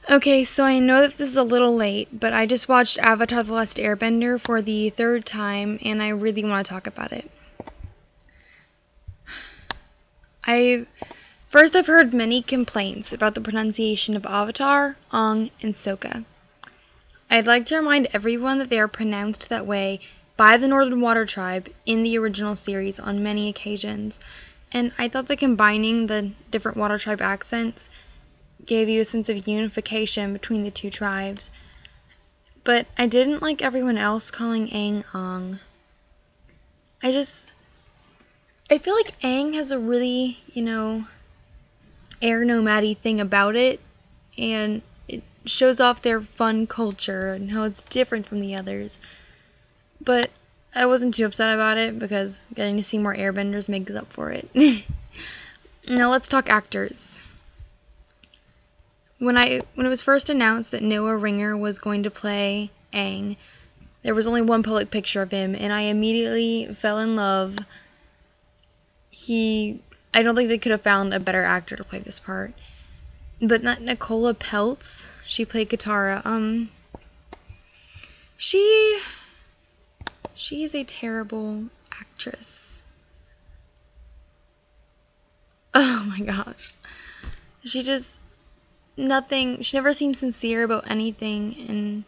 Okay, so I know that this is a little late, but I just watched Avatar: The Last Airbender for the third time, and I really want to talk about it. I I've heard many complaints about the pronunciation of Avatar, Aang, and Sokka. I'd like to remind everyone that they are pronounced that way by the Northern Water Tribe in the original series on many occasions, and I thought that combining the different Water Tribe accents gave you a sense of unification between the two tribes. But I didn't like everyone else calling Aang Ang. I feel like Aang has a really, air nomad-y thing about it, and it shows off their fun culture and how it's different from the others. But I wasn't too upset about it because getting to see more airbenders makes up for it. Now let's talk actors. When it was first announced that Noah Ringer was going to play Aang, there was only one public picture of him, and I immediately fell in love. I don't think they could have found a better actor to play this part. But not Nicola Peltz. She played Katara. She is a terrible actress. Oh my gosh. She never seems sincere about anything, and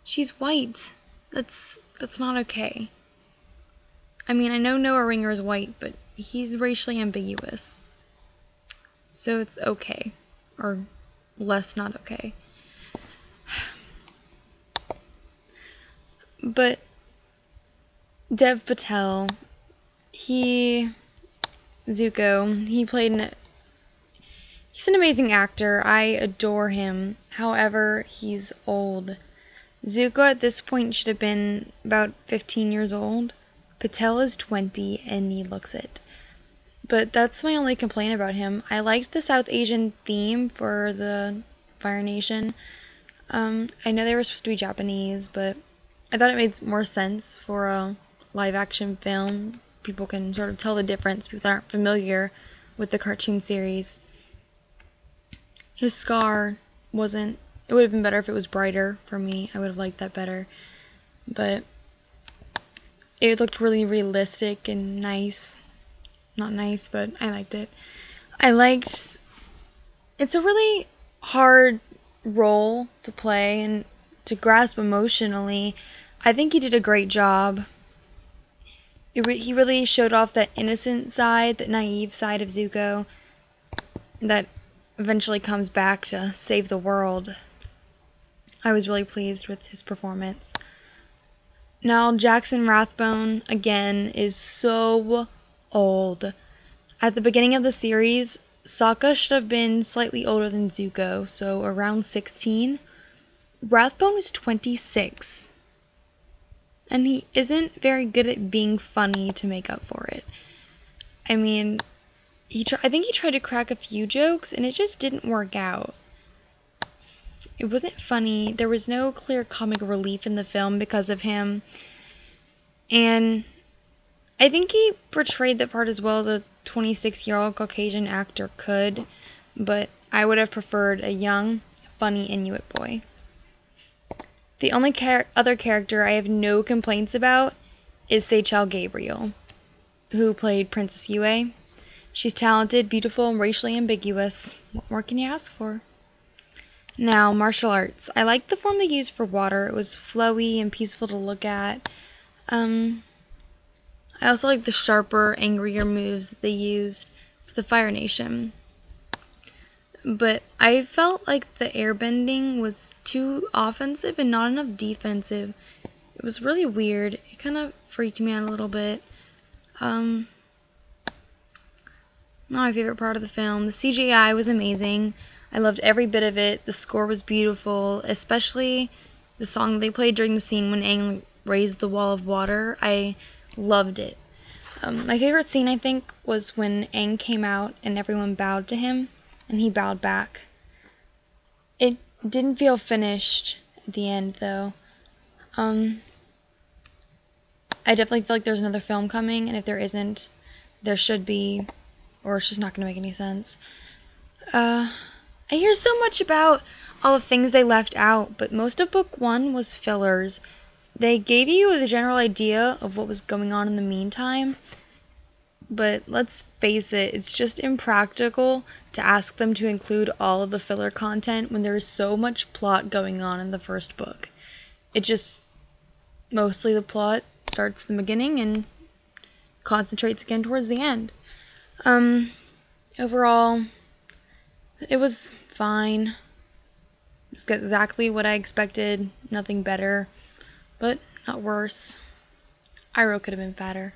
she's white. That's not okay. I mean, I know Noah Ringer is white, but he's racially ambiguous. So it's okay. Or less not okay. But Dev Patel, Zuko, he's an amazing actor. I adore him. However, he's old. Zuko at this point should have been about 15 years old. Patel is 20 and he looks it. But that's my only complaint about him. I liked the South Asian theme for the Fire Nation. I know they were supposed to be Japanese, but I thought it made more sense for a live action film. People can sort of tell the difference, people that aren't familiar with the cartoon series. His scar it would have been better if it was brighter for me. I would have liked that better. But it looked really realistic and nice. Not nice, but I liked it. It's a really hard role to play and to grasp emotionally. I think he did a great job. He really showed off that innocent side, that naive side of Zuko that eventually comes back to save the world. I was really pleased with his performance. Now, Jackson Rathbone, again, is so old. At the beginning of the series, Sokka should have been slightly older than Zuko, so around 16. Rathbone is 26. And he isn't very good at being funny to make up for it. I mean, I think he tried to crack a few jokes, and it just didn't work out. It wasn't funny. There was no clear comic relief in the film because of him. And I think he portrayed the part as well as a 26-year-old Caucasian actor could, but I would have preferred a young, funny Inuit boy. The only other character I have no complaints about is Seychelle Gabriel, who played Princess Yue. She's talented, beautiful, and racially ambiguous. What more can you ask for? Now, martial arts. I liked the form they used for water. It was flowy and peaceful to look at. I also like the sharper, angrier moves that they used for the Fire Nation. But I felt like the airbending was too offensive and not enough defensive. It was really weird. It kind of freaked me out a little bit. Not my favorite part of the film. The CGI was amazing. I loved every bit of it. The score was beautiful, especially the song they played during the scene when Aang raised the wall of water. I loved it. My favorite scene, I think, was when Aang came out and everyone bowed to him, and he bowed back. It didn't feel finished at the end, though. I definitely feel like there's another film coming, and if there isn't, there should be, or it's just not going to make any sense. I hear so much about, all the things they left out, but most of book one was fillers. They gave you the general idea of what was going on in the meantime, but let's face it, it's just impractical to ask them to include all of the filler content when there is so much plot going on in the first book. It just, mostly the plot starts in the beginning and concentrates again towards the end. Overall, it was fine. It's exactly what I expected, nothing better, but not worse. Iroh could have been fatter.